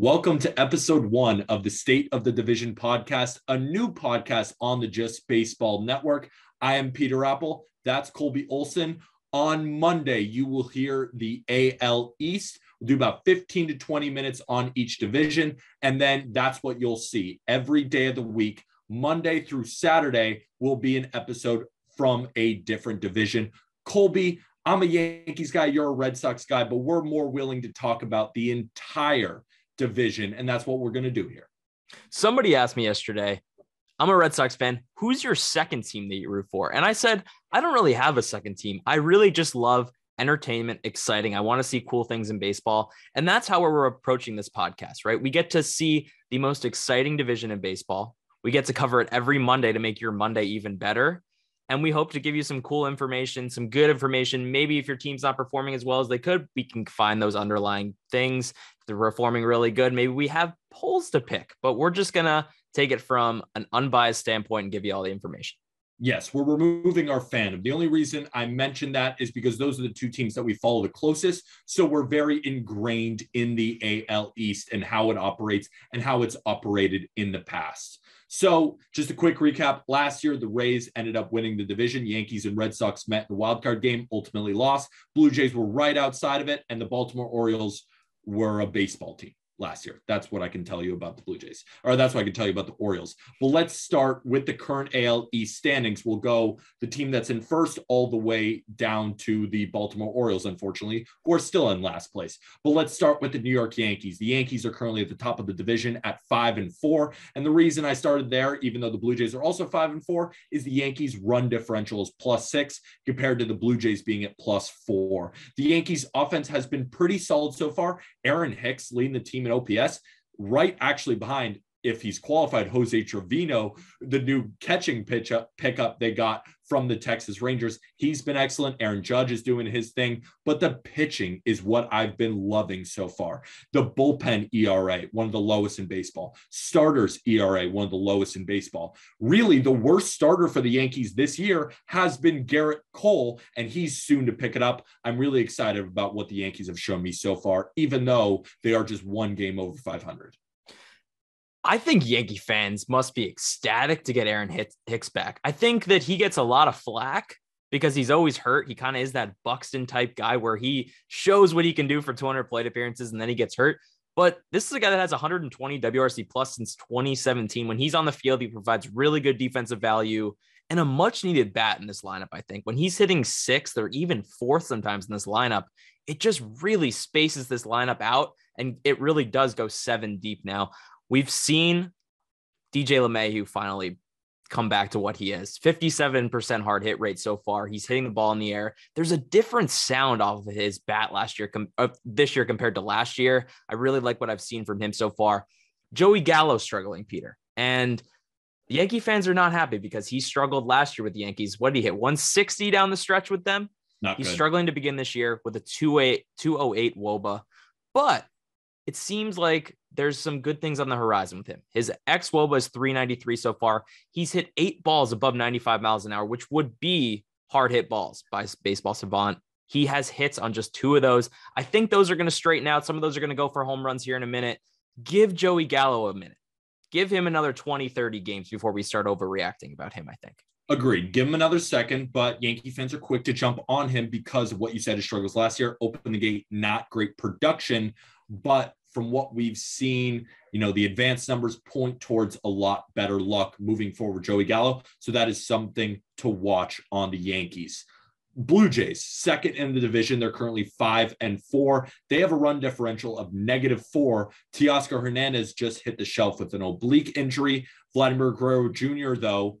Welcome to episode 1 of the State of the Division podcast, a new podcast on the Just Baseball Network. I am Peter Apple. That's Colby Olson. On Monday, you will hear the AL East. We'll do about 15 to 20 minutes on each division, and then that's what you'll see every day of the week. Monday through Saturday will be an episode from a different division. Colby, I'm a Yankees guy, you're a Red Sox guy, but we're more willing to talk about the entire division, and that's what we're going to do here. Somebody asked me yesterday, I'm a Red Sox fan, who's your second team that you root for? And I said, I don't really have a second team. I really just love entertainment, exciting. I want to see cool things in baseball. And that's how we're approaching this podcast, right? We get to see the most exciting division in baseball. We get to cover it every Monday to make your Monday even better. And we hope to give you some cool information, some good information. Maybe if your team's not performing as well as they could, we can find those underlying things. If they're performing really good, maybe we have polls to pick, but we're just going to take it from an unbiased standpoint and give you all the information. Yes, we're removing our fandom. The only reason I mentioned that is because those are the two teams that we follow the closest. So we're very ingrained in the AL East and how it operates and how it's operated in the past. So just a quick recap. Last year, the Rays ended up winning the division. Yankees and Red Sox met in the wildcard game, ultimately lost. Blue Jays were right outside of it, and the Baltimore Orioles were a baseball team last year. That's what I can tell you about the Blue Jays, or that's what I can tell you about the Orioles. But let's start with the current AL East standings. We'll go the team that's in first all the way down to the Baltimore Orioles, unfortunately, who are still in last place. But let's start with the New York Yankees. The Yankees are currently at the top of the division at 5-4. And the reason I started there, even though the Blue Jays are also 5-4, is the Yankees run differential is +6 compared to the Blue Jays being at +4. The Yankees offense has been pretty solid so far. Aaron Hicks leading the team in OPS, right actually behind, if he's qualified, Jose Trevino, the new catching pickup they got from the Texas Rangers. He's been excellent. Aaron Judge is doing his thing, but the pitching is what I've been loving so far. The bullpen ERA, one of the lowest in baseball. Starters ERA, one of the lowest in baseball. Really, the worst starter for the Yankees this year has been Garrett Cole, and he's soon to pick it up. I'm really excited about what the Yankees have shown me so far, even though they are just one game over 500. I think Yankee fans must be ecstatic to get Aaron Hicks back. I think that he gets a lot of flack because he's always hurt. He kind of is that Buxton type guy where he shows what he can do for 200 plate appearances and then he gets hurt. But this is a guy that has 120 WRC plus since 2017. When he's on the field, he provides really good defensive value and a much needed bat in this lineup. I think when he's hitting 6th or even 4th sometimes in this lineup, it just really spaces this lineup out and it really does go 7 deep now. We've seen DJ LeMahieu finally come back to what he is. 57% hard hit rate so far. He's hitting the ball in the air. There's a different sound off of his bat this year compared to last year. I really like what I've seen from him so far. Joey Gallo struggling, Peter. And the Yankee fans are not happy because he struggled last year with the Yankees. What did he hit? 160 down the stretch with them? He's struggling to begin this year with a 208 WOBA. But it seems like there's some good things on the horizon with him. His ex-WOBA is 393 so far. He's hit 8 balls above 95 miles an hour, which would be hard hit balls by Baseball Savant. He has hits on just 2 of those. I think those are going to straighten out. Some of those are going to go for home runs here in a minute. Give Joey Gallo a minute. Give him another 20, 30 games before we start overreacting about him, I think. Agreed. Give him another second, but Yankee fans are quick to jump on him because of what you said, his struggles last year. Open the gate, not great production, but from what we've seen, the advanced numbers point towards a lot better luck moving forward, Joey Gallo. So that is something to watch on the Yankees. Blue Jays, second in the division. They're currently 5-4. They have a run differential of -4. Teoscar Hernandez just hit the shelf with an oblique injury. Vladimir Guerrero Jr., though,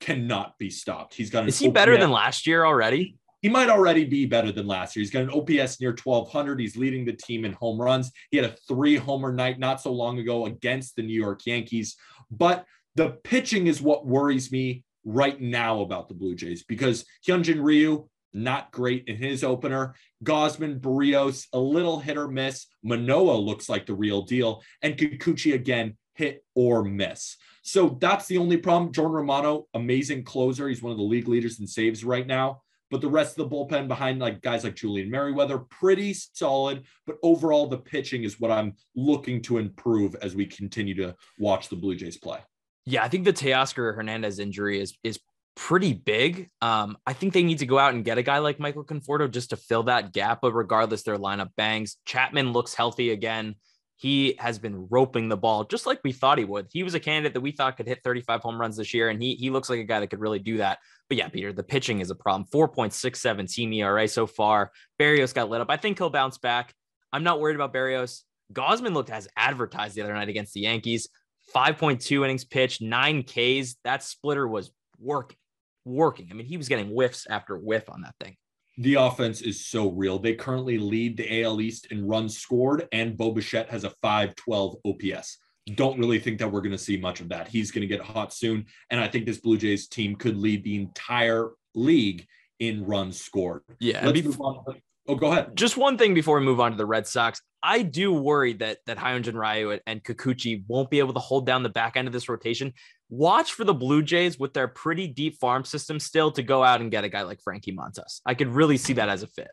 cannot be stopped. He's got an Is he better than last year already? He might already be better than last year. He's got an OPS near 1,200. He's leading the team in home runs. He had a 3-homer night not so long ago against the New York Yankees. But the pitching is what worries me right now about the Blue Jays because Hyunjin Ryu, not great in his opener. Gausman, Barrios, a little hit or miss. Manoah looks like the real deal. And Kikuchi, again, hit or miss. So that's the only problem. Jordan Romano, amazing closer. He's one of the league leaders in saves right now. but the rest of the bullpen behind like guys like Julian Merriweather, pretty solid. But overall, the pitching is what I'm looking to improve as we continue to watch the Blue Jays play. Yeah, I think the Teoscar Hernandez injury is pretty big. I think they need to go out and get a guy like Michael Conforto just to fill that gap. But regardless, their lineup bangs. Chapman looks healthy again. He has been roping the ball just like we thought he would. He was a candidate that we thought could hit 35 home runs this year, and he looks like a guy that could really do that. But yeah, Peter, the pitching is a problem. 4.67 team ERA so far. Berrios got lit up. I think he'll bounce back. I'm not worried about Berrios. Gausman looked as advertised the other night against the Yankees. 5.2 innings pitched, 9 Ks. That splitter was working. I mean, he was getting whiffs after whiff on that thing. The offense is so real. They currently lead the AL East in runs scored, and Bo Bichette has a 512 OPS. Don't really think that we're going to see much of that. He's going to get hot soon, and I think this Blue Jays team could lead the entire league in runs scored. Yeah. Let's move on. Oh, go ahead. Just one thing before we move on to the Red Sox. I do worry that Hyunjin Ryu and Kikuchi won't be able to hold down the back end of this rotation. Watch for the Blue Jays with their pretty deep farm system still to go out and get a guy like Frankie Montas. I could really see that as a fit.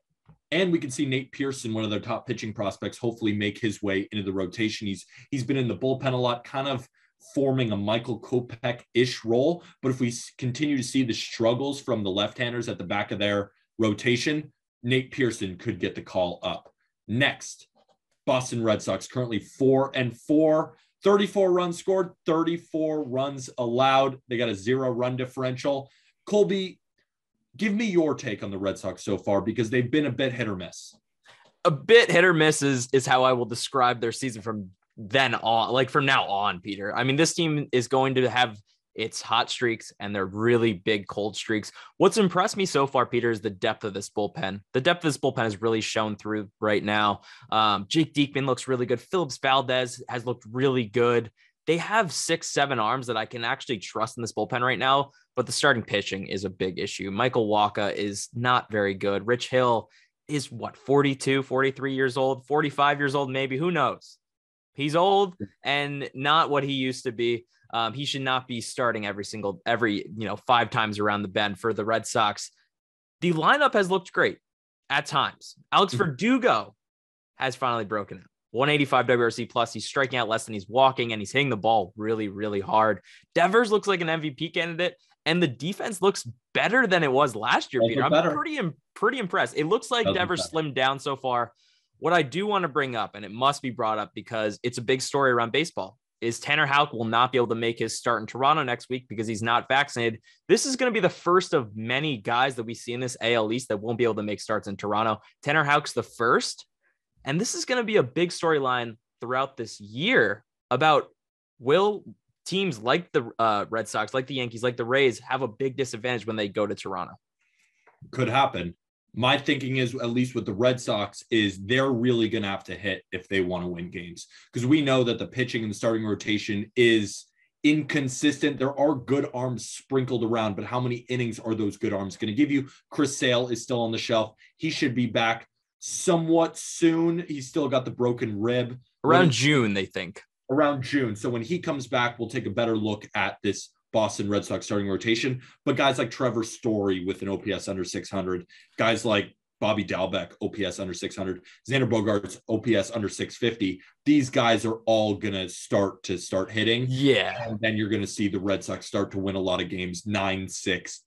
And we can see Nate Pearson, one of their top pitching prospects, hopefully make his way into the rotation. He's been in the bullpen a lot, kind of forming a Michael Kopech-ish role. But if we continue to see the struggles from the left-handers at the back of their rotation, Nate Pearson could get the call up. Next, Boston Red Sox, currently 4-4, 34 runs scored, 34 runs allowed. They got a 0-run differential. Colby, give me your take on the Red Sox so far, because they've been a bit hit or miss. A bit hit or miss is how I will describe their season from then on, like from now on, Peter. I mean, this team is going to have its hot streaks and they're really big cold streaks. What's impressed me so far, Peter, is the depth of this bullpen. The depth of this bullpen has really shown through right now. Jake Diekman looks really good. Phillips Valdez has looked really good. They have 6-7 arms that I can actually trust in this bullpen right now, but the starting pitching is a big issue. Michael Wacha is not very good. Rich Hill is 42, 43 years old, 45 years old, maybe, who knows? He's old and not what he used to be. He should not be starting every 5 times around the bend for the Red Sox. The lineup has looked great at times. Alex Verdugo has finally broken out. 185 WRC plus. He's striking out less than he's walking, and he's hitting the ball really, really hard. Devers looks like an MVP candidate, and the defense looks better than it was last year, Peter. I'm pretty impressed. It looks like Devers slimmed down so far. What I do want to bring up, and it must be brought up because it's a big story around baseball, is Tanner Houck will not be able to make his start in Toronto next week because he's not vaccinated. This is going to be the first of many guys that we see in this AL East that won't be able to make starts in Toronto. Tanner Houck's the first, and this is going to be a big storyline throughout this year about will teams like the Red Sox, like the Yankees, like the Rays have a big disadvantage when they go to Toronto. Could happen. My thinking is, at least with the Red Sox, is they're really going to have to hit if they want to win games, because we know that the pitching and the starting rotation is inconsistent. There are good arms sprinkled around, but how many innings are those good arms going to give you? Chris Sale is still on the shelf. He should be back somewhat soon. He's still got the broken rib. Around June, they think. Around June. So when he comes back, we'll take a better look at this Boston Red Sox starting rotation. But guys like Trevor Story with an OPS under 600, guys like Bobby Dalbec, OPS under 600, Xander Bogaerts, OPS under 650. These guys are all going to start hitting. Yeah. And then you're going to see the Red Sox start to win a lot of games, 9-6,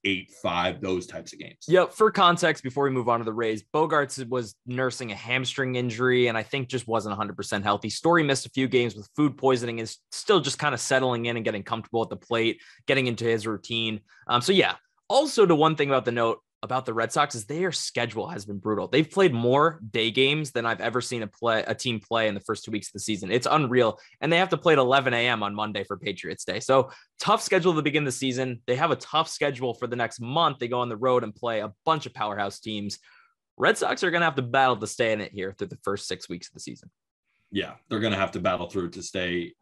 8-5, those types of games. Yep. For context, before we move on to the Rays, Bogaerts was nursing a hamstring injury and I think just wasn't 100% healthy. Story missed a few games with food poisoning, is still just kind of settling in and getting comfortable at the plate, getting into his routine. So yeah. Also, the one thing about the note about the Red Sox is their schedule has been brutal. They've played more day games than I've ever seen a team play in the first 2 weeks of the season. It's unreal. And they have to play at 11 a.m. on Monday for Patriots Day. So tough schedule to begin the season. They have a tough schedule for the next month. They go on the road and play a bunch of powerhouse teams. Red Sox are going to have to battle to stay in it here through the first 6 weeks of the season. Yeah, they're going to have to battle through to stay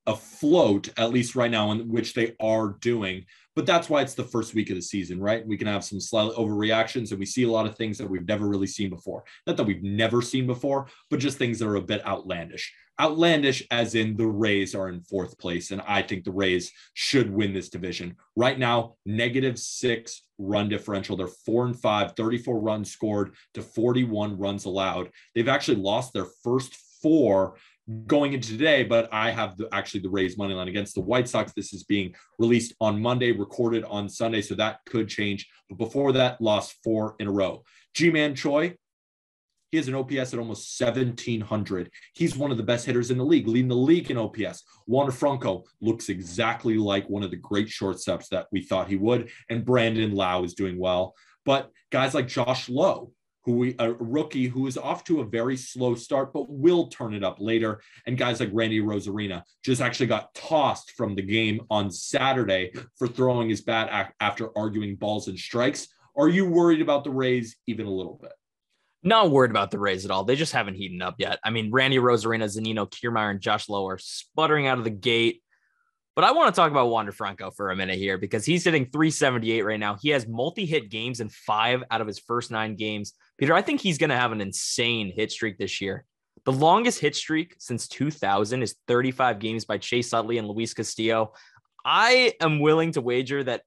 afloat, at least right now, in which they are doing. But that's why it's the first week of the season, right? We can have some slight overreactions, and we see a lot of things that we've never really seen before. Not that we've never seen before, but just things that are a bit outlandish. Outlandish as in the Rays are in fourth place, and I think the Rays should win this division. Right now, -6 run differential. They're 4-5, 34 runs scored to 41 runs allowed. They've actually lost their first 4 going into today, but I have actually the Rays money line against the White Sox. This is being released on Monday, recorded on Sunday, so that could change. But before that, lost 4 in a row. G-Man Choi, he has an OPS at almost 1,700. He's one of the best hitters in the league, leading the league in OPS. Wander Franco looks exactly like one of the great shortstops that we thought he would, and Brandon Lau is doing well. But guys like Josh Lowe, a rookie who is off to a very slow start, but will turn it up later. And guys like Randy Rosarina just actually got tossed from the game on Saturday for throwing his bat after arguing balls and strikes. Are you worried about the Rays even a little bit? Not worried about the Rays at all. They just haven't heated up yet. I mean, Randy Rosarina, Zanino Kiermaier, and Josh Lowe are sputtering out of the gate. But I want to talk about Wander Franco for a minute here because he's hitting 378 right now. He has multi-hit games in 5 out of his first 9 games. Peter, I think he's going to have an insane hit streak this year. The longest hit streak since 2000 is 35 games by Chase Utley and Luis Castillo. I am willing to wager that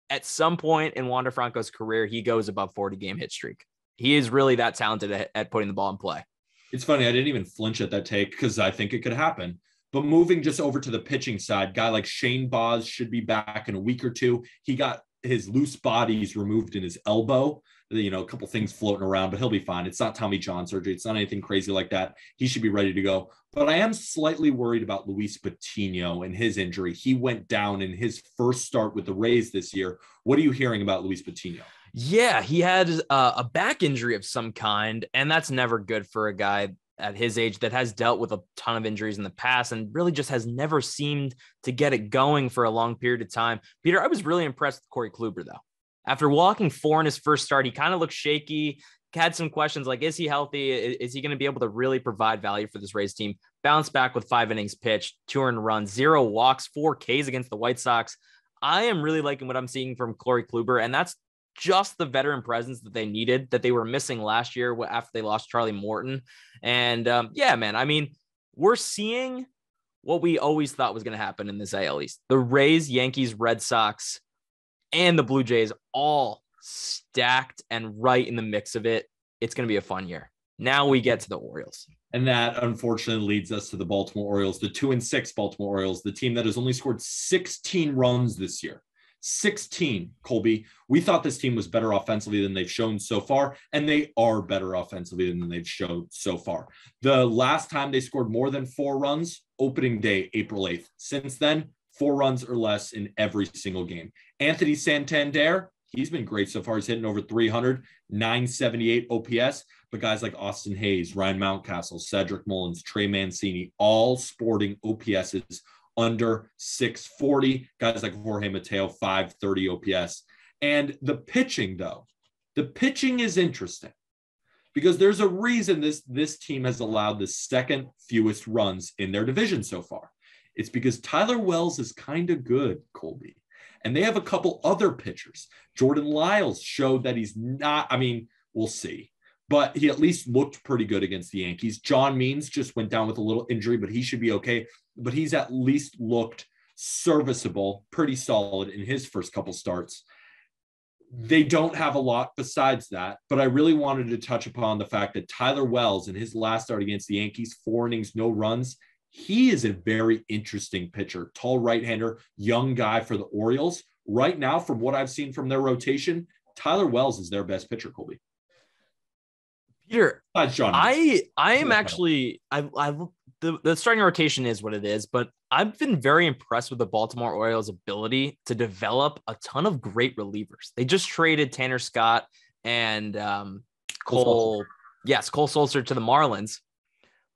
at some point in Wander Franco's career, he goes above 40-game hit streak. He is really that talented at putting the ball in play. It's funny. I didn't even flinch at that take because I think it could happen. But moving just over to the pitching side, guy like Shane Baz should be back in a week or two. He got his loose bodies removed in his elbow. A couple things floating around, but he'll be fine. It's not Tommy John surgery. It's not anything crazy like that. He should be ready to go. But I am slightly worried about Luis Patino and his injury. He went down in his first start with the Rays this year. What are you hearing about Luis Patino? Yeah, he had a back injury of some kind, and that's never good for a guy at his age that has dealt with a ton of injuries in the past and really just has never seemed to get it going for a long period of time. Peter, I was really impressed with Corey Kluber, though. After walking 4 in his first start, he kind of looked shaky, had some questions like, is he healthy? Is he going to be able to really provide value for this Rays team? Bounced back with 5 innings pitched, 2 earned runs, 0 walks, 4 Ks against the White Sox. I am really liking what I'm seeing from Corey Kluber, and that's just the veteran presence that they needed, that they were missing last year after they lost Charlie Morton. And yeah, man, I mean, we're seeing what we always thought was going to happen in this AL East. The Rays, Yankees, Red Sox, and the Blue Jays all stacked and right in the mix of it. It's going to be a fun year. Now we get to the Orioles. And that unfortunately leads us to the Baltimore Orioles, the 2-6 Baltimore Orioles, the team that has only scored 16 runs this year. 16, Colby. We thought this team was better offensively than they've shown so far, and they are better offensively than they've shown so far. The last time they scored more than 4 runs, opening day, April 8th. Since then, 4 runs or less in every single game. Anthony Santander, he's been great so far. He's hitting over 300, 978 OPS. But guys like Austin Hayes, Ryan Mountcastle, Cedric Mullins, Trey Mancini, all sporting OPSs under 640. Guys like Jorge Mateo, 530 OPS. And the pitching, though, the pitching is interesting because there's a reason this team has allowed the second fewest runs in their division so far. It's because Tyler Wells is kind of good, Colby. And they have a couple other pitchers. Jordan Lyles showed that he's not, I mean, we'll see. But he at least looked pretty good against the Yankees. John Means just went down with a little injury, but he should be okay. But he's at least looked serviceable, pretty solid in his first couple starts. They don't have a lot besides that, but I really wanted to touch upon the fact that Tyler Wells in his last start against the Yankees, 4 innings, no runs. He is a very interesting pitcher, tall right-hander, young guy for the Orioles. Right now, from what I've seen from their rotation, Tyler Wells is their best pitcher, Colby. Peter, I am actually the starting rotation is what it is, but I've been very impressed with the Baltimore Orioles' ability to develop a ton of great relievers. They just traded Tanner Scott and Cole Sulser to the Marlins,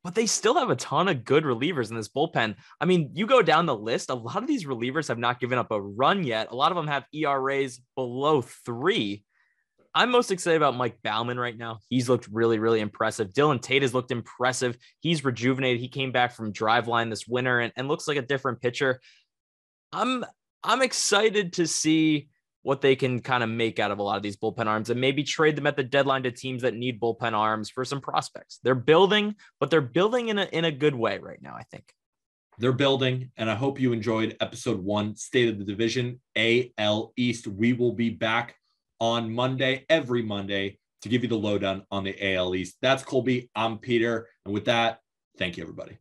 but they still have a ton of good relievers in this bullpen. I mean, you go down the list, a lot of these relievers have not given up a run yet. A lot of them have ERAs below 3. I'm most excited about Mike Baumann right now. He's looked really, really impressive. Dylan Tate has looked impressive. He's rejuvenated. He came back from Driveline this winter and looks like a different pitcher. I'm excited to see what they can kind of make out of a lot of these bullpen arms and maybe trade them at the deadline to teams that need bullpen arms for some prospects. They're building, but they're building in a good way right now, I think. They're building, and I hope you enjoyed episode 1, State of the Division, AL East. We will be back on Monday, every Monday, to give you the lowdown on the AL East. That's Colby. I'm Peter. And with that, thank you, everybody.